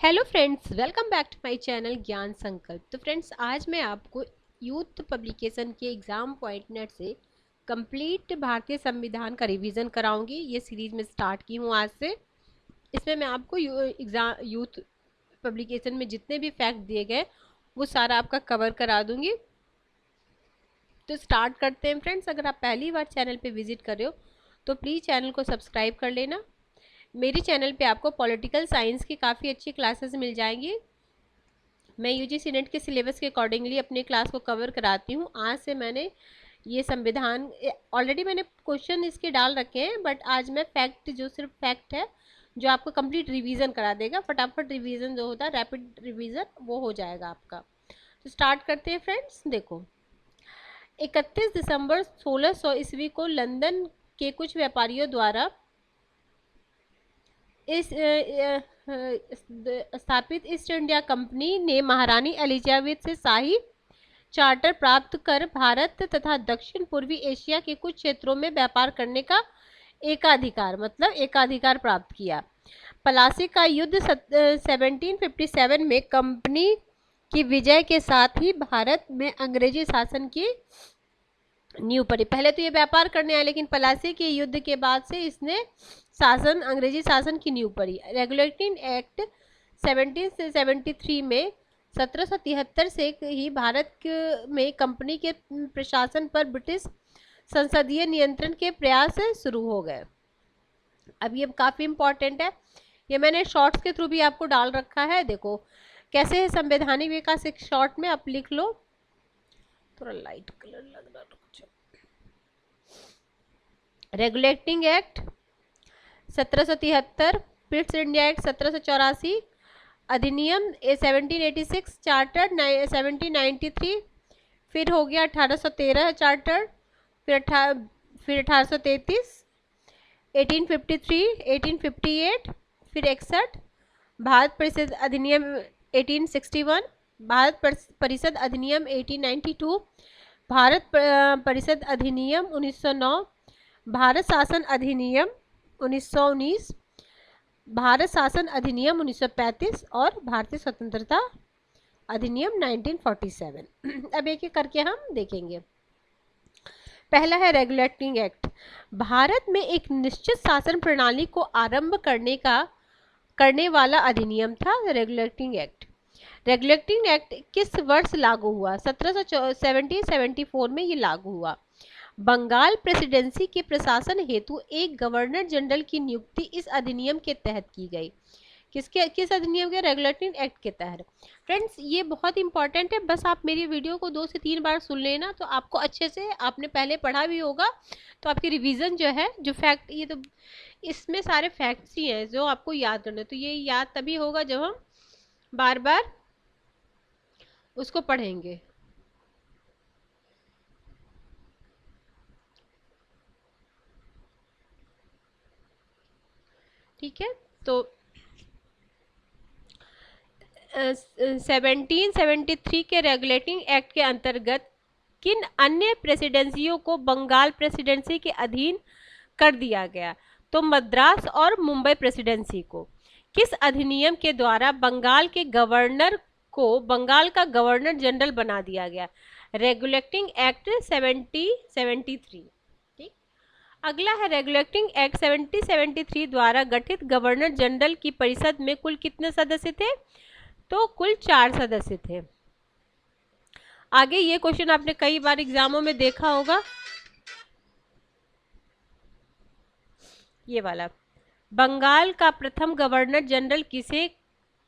Hello friends, welcome back to my channel Gyan Sankalp. तो friends, आज मैं आपको यूथ पब्लिकेशन के एग्ज़ाम पॉइंट नेट से कंप्लीट भारतीय संविधान का रिवीजन कराऊंगी। ये सीरीज में स्टार्ट की हूँ आज से। इसमें मैं आपको एग्ज़ाम यूथ पब्लिकेशन में जितने भी फैक्ट दिए गए वो सारा आपका कवर करा दूंगी। तो स्टार्ट करते हैं फ्रेंड्स। अगर आप पहली बार चैनल पे विजिट कर रहे हो तो प्लीज़ चैनल को सब्सक्राइब कर लेना। मेरे चैनल पे आपको पॉलिटिकल साइंस की काफ़ी अच्छी क्लासेस मिल जाएंगी। मैं यूजीसी नेट के सिलेबस के अकॉर्डिंगली अपने क्लास को कवर कराती हूँ। आज से मैंने ये संविधान ऑलरेडी मैंने क्वेश्चन इसके डाल रखे हैं, बट आज मैं फैक्ट जो सिर्फ फैक्ट है जो आपको कंप्लीट रिवीजन करा देगा। फटाफट रिवीजन जो होता है, रैपिड रिवीजन, वो हो जाएगा आपका। तो स्टार्ट करते हैं फ्रेंड्स। देखो, 31 दिसंबर 1600 ईस्वी को लंदन के कुछ व्यापारियों द्वारा इस स्थापित ईस्ट इंडिया कंपनी ने महारानी एलिजाबेथ से शाही चार्टर प्राप्त कर भारत तथा दक्षिण पूर्वी एशिया के कुछ क्षेत्रों में व्यापार करने का एकाधिकार प्राप्त किया। प्लासी का युद्ध 1757 में कंपनी की विजय के साथ ही भारत में अंग्रेजी शासन की नींव पड़ी। पहले तो ये व्यापार करने आए, लेकिन प्लासी के युद्ध के बाद से इसने अंग्रेजी शासन की नींव पड़ी। रेगुलेटिंग एक्ट 1773 में 1773 से ही भारत में कंपनी के प्रशासन पर ब्रिटिश संसदीय नियंत्रण के प्रयास शुरू हो गए। अब ये काफ़ी इंपॉर्टेंट है, ये मैंने शॉर्ट्स के थ्रू भी आपको डाल रखा है। देखो कैसे है संवैधानिक विकास, एक शॉर्ट में आप लिख लो। थोड़ा लाइट कलर लग रहा है। Regulating act 1773, Pitt's India act 1784, अधिनियम 1786, चार्टर 1793, फिर हो गया 1813 चार्टर, फिर 1833, 1853, 1858, फिर 61, भारत परिषद अधिनियम 1861, भारत परिषद अधिनियम 1892, भारत परिषद अधिनियम 1909, भारत शासन अधिनियम 1919, भारत शासन अधिनियम 1935 और भारतीय स्वतंत्रता अधिनियम 1947। अब एक एक करके हम देखेंगे। पहला है रेगुलेटिंग एक्ट। भारत में एक निश्चित शासन प्रणाली को आरंभ करने वाला अधिनियम था रेगुलेटिंग एक्ट। रेगुलेटिंग एक्ट किस वर्ष लागू हुआ? 1774 में ये लागू हुआ। बंगाल प्रेसिडेंसी के प्रशासन हेतु एक गवर्नर जनरल की नियुक्ति इस अधिनियम के तहत की गई। किस अधिनियम के? रेगुलेटिंग एक्ट के तहत। फ्रेंड्स, ये बहुत इंपॉर्टेंट है, बस आप मेरी वीडियो को 2 से 3 बार सुन लेना तो आपको अच्छे से, आपने पहले पढ़ा भी होगा तो आपकी रिवीजन जो है, जो फैक्ट, ये तो इसमें सारे फैक्ट्स ही हैं जो आपको याद करना है। तो ये याद तभी होगा जब हम बार बार उसको पढ़ेंगे। ठीक है, तो 1773 के रेगुलेटिंग एक्ट के अंतर्गत किन अन्य प्रेसिडेंसियों को बंगाल प्रेसिडेंसी के अधीन कर दिया गया? तो मद्रास और मुंबई प्रेसिडेंसी को। किस अधिनियम के द्वारा बंगाल के गवर्नर को बंगाल का गवर्नर जनरल बना दिया गया? Regulating act 1773। ठीक, अगला है रेगुलेटिंग एक्ट 1773 द्वारा गठित गवर्नर जनरल की परिषद में कुल कितने सदस्य थे? तो कुल 4 सदस्य थे। आगे ये क्वेश्चन आपने कई बार एग्जामों में देखा होगा, ये वाला। बंगाल का प्रथम गवर्नर जनरल किसे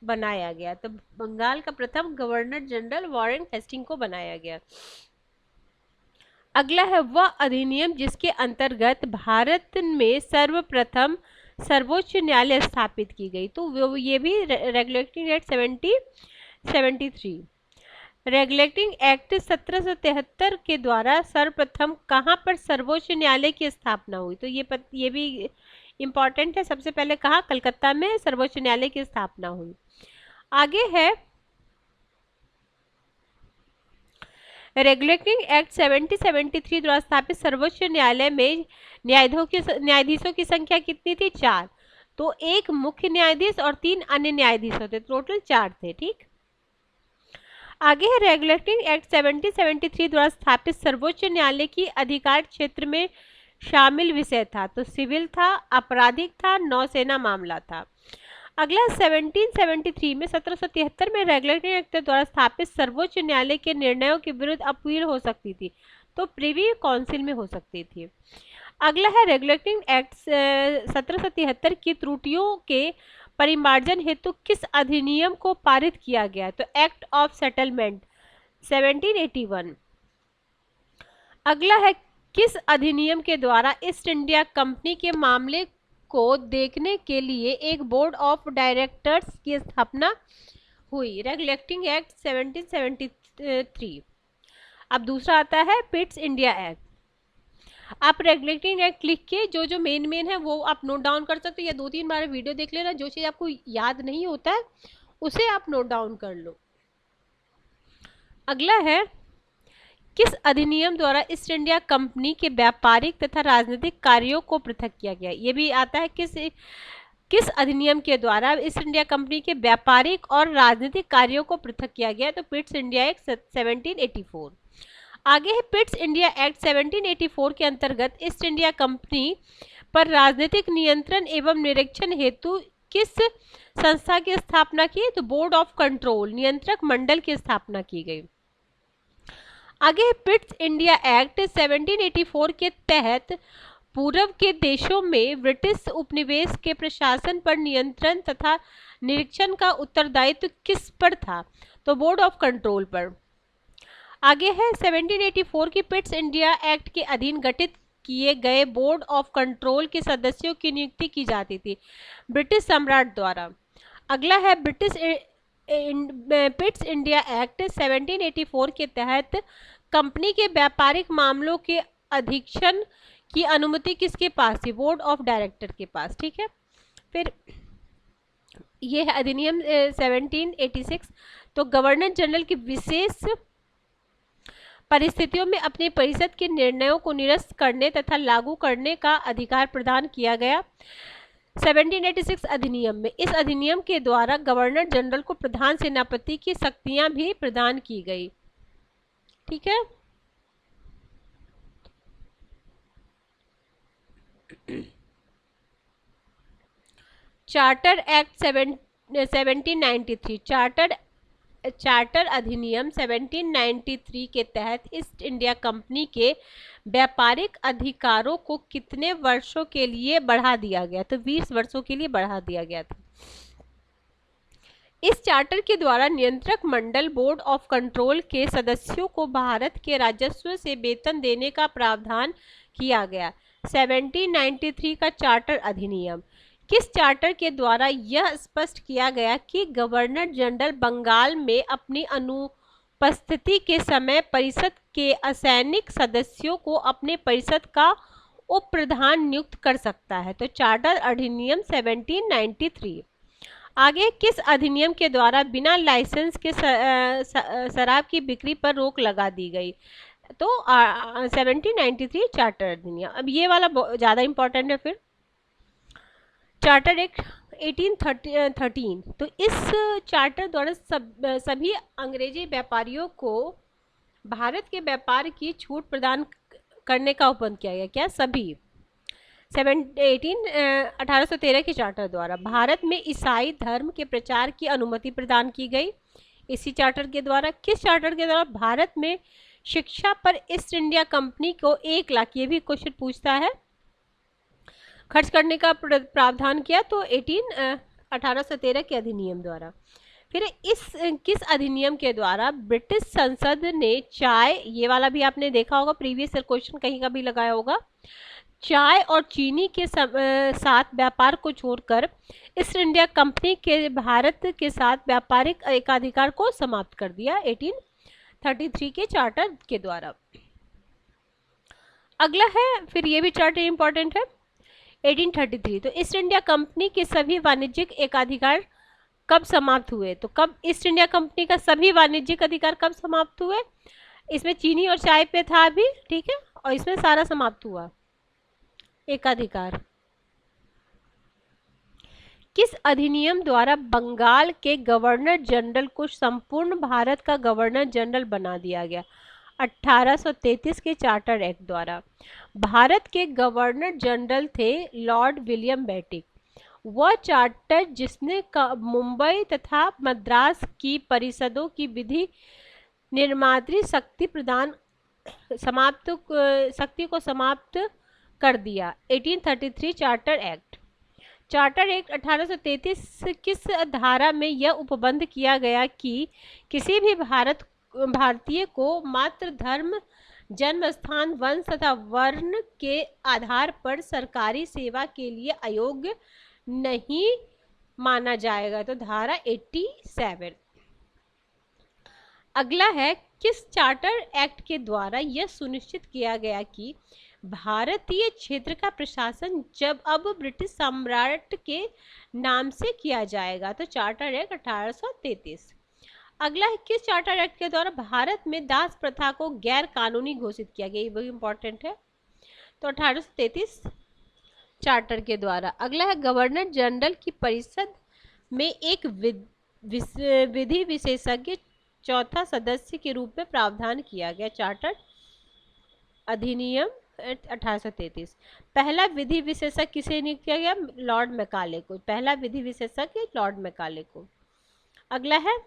बनाया गया? तो बंगाल का प्रथम गवर्नर जनरल वॉरेन हेस्टिंग को बनाया गया। अगला है वह अधिनियम जिसके अंतर्गत भारत में सर्वप्रथम सर्वोच्च न्यायालय स्थापित की गई। तो ये भी रेगुलेटिंग एक्ट 1773। रेगुलेटिंग एक्ट 1773 के द्वारा सर्वप्रथम कहाँ पर सर्वोच्च न्यायालय की स्थापना हुई? तो ये भी इम्पॉर्टेंट है। सबसे पहले कहाँ? कलकत्ता में सर्वोच्च न्यायालय की स्थापना हुई। आगे है रेगुलेटिंग एक्ट 1773 द्वारा स्थापित सर्वोच्च न्यायालय में न्यायाधीशों की संख्या कितनी थी? 4। तो एक मुख्य न्यायाधीश और 3 अन्य न्यायाधीश होते, टोटल 4 थे। ठीक, आगे है रेगुलेटिंग एक्ट 1773 द्वारा स्थापित सर्वोच्च न्यायालय की अधिकार क्षेत्र में शामिल विषय था, तो सिविल था, आपराधिक था, नौसेना मामला था। अगला 1773 में 1773 में रेगुलेटिंग एक्ट द्वारा स्थापित सर्वोच्च न्यायालय के निर्णयों के विरुद्ध अपील हो सकती थी, तो प्रिवी काउंसिल में हो सकती थी। अगला है रेगुलेटिंग एक्ट 1773 की त्रुटियों के परिमार्जन हेतु किस अधिनियम को पारित किया गया, तो एक्ट ऑफ सेटलमेंट 1781। अगला है किस अधिनियम के द्वारा ईस्ट इंडिया कंपनी के मामले को देखने के लिए एक बोर्ड ऑफ डायरेक्टर्स की स्थापना हुई, रेगुलेटिंग एक्ट 1773। अब दूसरा आता है पिट्स इंडिया एक्ट। आप रेगुलेटिंग एक्ट लिख के जो जो मेन है वो आप नोट डाउन कर सकते हो, या 2-3 बार वीडियो देख लेना, जो चीज़ आपको याद नहीं होता है उसे आप नोट डाउन कर लो। अगला है किस अधिनियम द्वारा ईस्ट इंडिया कंपनी के व्यापारिक तथा राजनीतिक कार्यों को पृथक किया गया, ये भी आता है किस अधिनियम के द्वारा ईस्ट इंडिया कंपनी के व्यापारिक और राजनीतिक कार्यों को पृथक किया गया, तो पिट्स इंडिया एक्ट 1784। आगे है पिट्स इंडिया एक्ट 1784 के अंतर्गत ईस्ट इंडिया कंपनी पर राजनीतिक नियंत्रण एवं निरीक्षण हेतु किस संस्था की स्थापना की, तो बोर्ड ऑफ कंट्रोल नियंत्रक मंडल की स्थापना की गई। आगे है पिट्स इंडिया एक्ट 1784 के तहत पूर्व के देशों में ब्रिटिश उपनिवेश के प्रशासन पर नियंत्रण तथा निरीक्षण का उत्तरदायित्व किस पर था, तो बोर्ड ऑफ कंट्रोल पर। आगे है 1784 की पिट्स इंडिया एक्ट के अधीन गठित किए गए बोर्ड ऑफ कंट्रोल के सदस्यों की नियुक्ति की जाती थी ब्रिटिश सम्राट द्वारा। अगला है पिट्स इंडिया एक्ट 1784 के तहत कंपनी के व्यापारिक मामलों के अधीक्षण की अनुमति किसके पास थी, बोर्ड ऑफ डायरेक्टर के पास। ठीक है, फिर ये है अधिनियम 1786। तो गवर्नर जनरल की विशेष परिस्थितियों में अपनी परिषद के निर्णयों को निरस्त करने तथा लागू करने का अधिकार प्रदान किया गया 1786 अधिनियम में। इस अधिनियम के द्वारा गवर्नर जनरल को प्रधान सेनापति की शक्तियां भी प्रदान की गई। ठीक है, चार्टर एक्ट 1793 चार्टर अधिनियम 1793 के तहत ईस्ट इंडिया कंपनी के व्यापारिक अधिकारों को कितने वर्षों के लिए बढ़ा दिया गया, तो 20 वर्षों के लिए बढ़ा दिया गया था। इस चार्टर के द्वारा नियंत्रक मंडल बोर्ड ऑफ कंट्रोल के सदस्यों को भारत के राजस्व से वेतन देने का प्रावधान किया गया। 1793 का चार्टर अधिनियम किस चार्टर के द्वारा यह स्पष्ट किया गया कि गवर्नर जनरल बंगाल में अपनी अनुपस्थिति के समय परिषद के असैनिक सदस्यों को अपने परिषद का उप प्रधान नियुक्त कर सकता है, तो चार्टर अधिनियम 1793। आगे किस अधिनियम के द्वारा बिना लाइसेंस के शराब की बिक्री पर रोक लगा दी गई, तो 1793 चार्टर अधिनियम। अब ये वाला ज़्यादा इंपॉर्टेंट है। फिर चार्टर एक्ट 1813, तो इस चार्टर द्वारा सभी अंग्रेजी व्यापारियों को भारत के व्यापार की छूट प्रदान करने का उपबंध किया गया। क्या सभी 1813 के चार्टर द्वारा भारत में ईसाई धर्म के प्रचार की अनुमति प्रदान की गई। इसी चार्टर के द्वारा किस चार्टर के द्वारा भारत में शिक्षा पर ईस्ट इंडिया कंपनी को 1 लाख, ये भी क्वेश्चन पूछता है, खर्च करने का प्रावधान किया, तो 1813 के अधिनियम द्वारा। फिर किस अधिनियम के द्वारा ब्रिटिश संसद ने चाय, ये वाला भी आपने देखा होगा, प्रीवियस ईयर क्वेश्चन कहीं का भी लगाया होगा, चाय और चीनी के साथ व्यापार को छोड़कर ईस्ट इंडिया कंपनी के भारत के साथ व्यापारिक एकाधिकार को समाप्त कर दिया 1833 के चार्टर के द्वारा। अगला है, फिर ये भी चार्टर इंपॉर्टेंट है, 1833। तो ईस्ट इंडिया कंपनी के सभी वाणिज्यिक एकाधिकार कब समाप्त हुए, तो कब ईस्ट इंडिया कंपनी का सभी वाणिज्यिक अधिकार कब समाप्त हुए, इसमें चीनी और चाय पे था अभी, ठीक है, और इसमें सारा समाप्त हुआ एकाधिकार। किस अधिनियम द्वारा बंगाल के गवर्नर जनरल को संपूर्ण भारत का गवर्नर जनरल बना दिया गया? 1833 के चार्टर एक्ट द्वारा। भारत के गवर्नर जनरल थे लॉर्ड विलियम बेंटिक। वह चार्टर जिसने मुंबई तथा मद्रास की परिषदों की विधि निर्मात्री शक्ति को समाप्त कर दिया। 1833 चार्टर एक्ट। चार्टर एक्ट 1833 किस धारा में यह उपबंध किया गया कि किसी भी भारतीय को मात्र धर्म, जन्म स्थान, वंश तथा वर्ण के आधार पर सरकारी सेवा के लिए अयोग्य नहीं माना जाएगा? तो धारा 87। अगला है, किस चार्टर एक्ट के द्वारा यह सुनिश्चित किया गया कि भारतीय क्षेत्र का प्रशासन जब अब ब्रिटिश सम्राट के नाम से किया जाएगा? तो चार्टर एक्ट 1833। अगला है, किस चार्टर एक्ट के द्वारा भारत में दास प्रथा को गैर कानूनी घोषित किया गया? ये बहुत इंपॉर्टेंट है। तो 1833 चार्टर के द्वारा। अगला है, गवर्नर जनरल की परिषद में एक विधि विशेषज्ञ चौथा सदस्य के रूप में प्रावधान किया गया? चार्टर अधिनियम 1833। पहला विधि विशेषज्ञ किसे नियुक्त किया गया? लॉर्ड मैकाले को। पहला विधि विशेषज्ञ लॉर्ड मैकाले को। अगला है,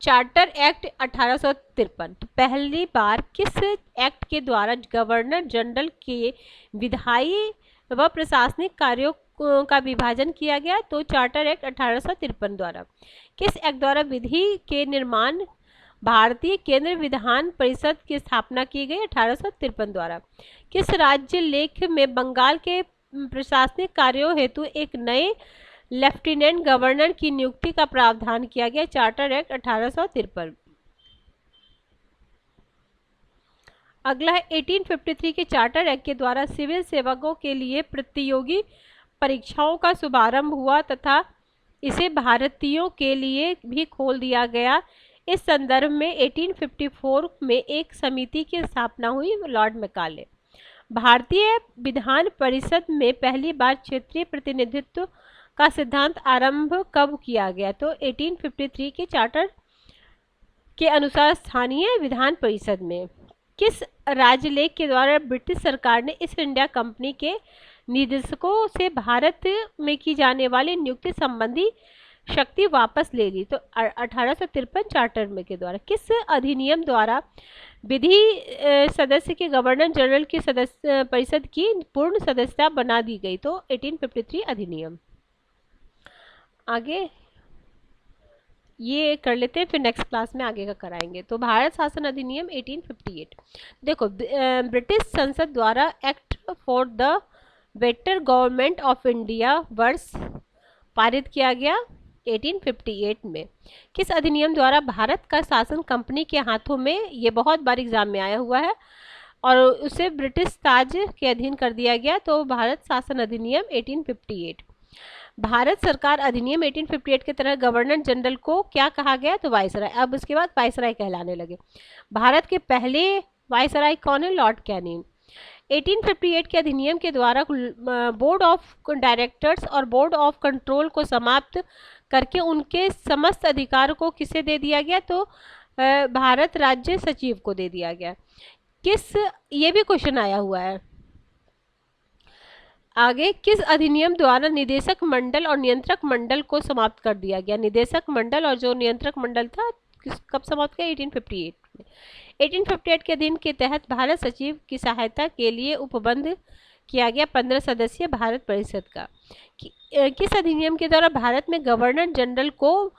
चार्टर एक्ट 1853। तो पहली बार किस एक्ट के द्वारा गवर्नर जनरल के विधायी व प्रशासनिक कार्यों का विभाजन किया गया? तो चार्टर एक्ट 1853 द्वारा। किस एक्ट द्वारा विधि के निर्माण भारतीय केंद्र विधान परिषद की स्थापना की गई? 1853 द्वारा। किस राज्य लेख में बंगाल के प्रशासनिक कार्यों हेतु एक नए लेफ्टिनेंट गवर्नर की नियुक्ति का प्रावधान किया गया? Charter act 1853। अगला है, 1853 के चार्टर एक्ट के द्वारा सिविल सेवकों के लिए प्रतियोगी परीक्षाओं का शुभारंभ हुआ तथा इसे भारतीयों के लिए भी खोल दिया गया। इस संदर्भ में 1854 में एक समिति की स्थापना हुई, लॉर्ड मैकाले। भारतीय विधान परिषद में पहली बार क्षेत्रीय प्रतिनिधित्व का सिद्धांत आरंभ कब किया गया? तो 1853 के चार्टर के अनुसार स्थानीय विधान परिषद में। किस राजलेख के द्वारा ब्रिटिश सरकार ने ईस्ट इंडिया कंपनी के निदेशकों से भारत में की जाने वाली नियुक्ति संबंधी शक्ति वापस ले ली? तो 1853 चार्टर में के द्वारा। किस अधिनियम द्वारा विधि सदस्य के गवर्नर जनरल की सदस्य परिषद की पूर्ण सदस्यता बना दी गई? तो 1853 अधिनियम। आगे ये कर लेते हैं, फिर नेक्स्ट क्लास में आगे का कराएंगे। तो भारत शासन अधिनियम 1858। देखो, ब्रिटिश संसद द्वारा act for the better government of India वर्ष पारित किया गया 1858 में। किस अधिनियम द्वारा भारत का शासन कंपनी के हाथों में, ये बहुत बार एग्जाम में आया हुआ है, और उसे ब्रिटिश ताज के अधीन कर दिया गया? तो भारत शासन अधिनियम 1858। भारत सरकार अधिनियम 1858 के तहत गवर्नर जनरल को क्या कहा गया? तो वायसराय। अब उसके बाद वायसराय कहलाने लगे। भारत के पहले वायसराय कौन है? Lord Canning. 1858 के अधिनियम के द्वारा बोर्ड ऑफ डायरेक्टर्स और बोर्ड ऑफ कंट्रोल को समाप्त करके उनके समस्त अधिकार को किसे दे दिया गया? तो भारत राज्य सचिव को दे दिया गया। ये भी क्वेश्चन आया हुआ है। आगे, किस अधिनियम द्वारा निदेशक मंडल और नियंत्रक मंडल को समाप्त कर दिया गया? निदेशक मंडल और जो नियंत्रक मंडल था कब समाप्त किया? 1858 में। 1858 के अधीन के तहत भारत सचिव की सहायता के लिए उपबंध किया गया 15 सदस्यीय भारत परिषद का। किस अधिनियम के द्वारा भारत में गवर्नर जनरल को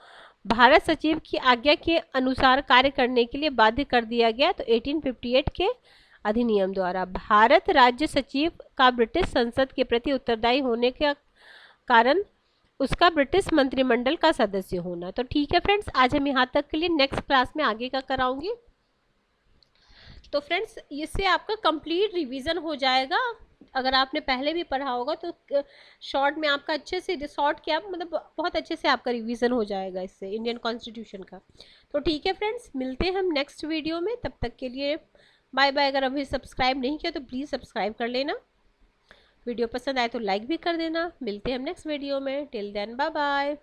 भारत सचिव की आज्ञा के अनुसार कार्य करने के लिए बाध्य कर दिया गया? तो 1858 के अधिनियम द्वारा। भारत राज्य सचिव का ब्रिटिश संसद के प्रति उत्तरदायी होने के कारण उसका ब्रिटिश मंत्रिमंडल का सदस्य होना। तो ठीक है फ्रेंड्स, आज हम यहाँ तक के लिए, नेक्स्ट क्लास में आगे का कराऊंगी। तो फ्रेंड्स, इससे आपका कंप्लीट रिवीजन हो जाएगा। अगर आपने पहले भी पढ़ा होगा तो शॉर्ट में आपका अच्छे से, शॉर्ट क्या मतलब बहुत अच्छे से आपका रिवीजन हो जाएगा इससे इंडियन कॉन्स्टिट्यूशन का। तो ठीक है फ्रेंड्स, मिलते हैं हम नेक्स्ट वीडियो में। तब तक के लिए बाय बाय। अगर अभी सब्सक्राइब नहीं किया तो प्लीज़ सब्सक्राइब कर लेना। वीडियो पसंद आए तो लाइक भी कर देना। मिलते हैं हम नेक्स्ट वीडियो में। Till then bye bye.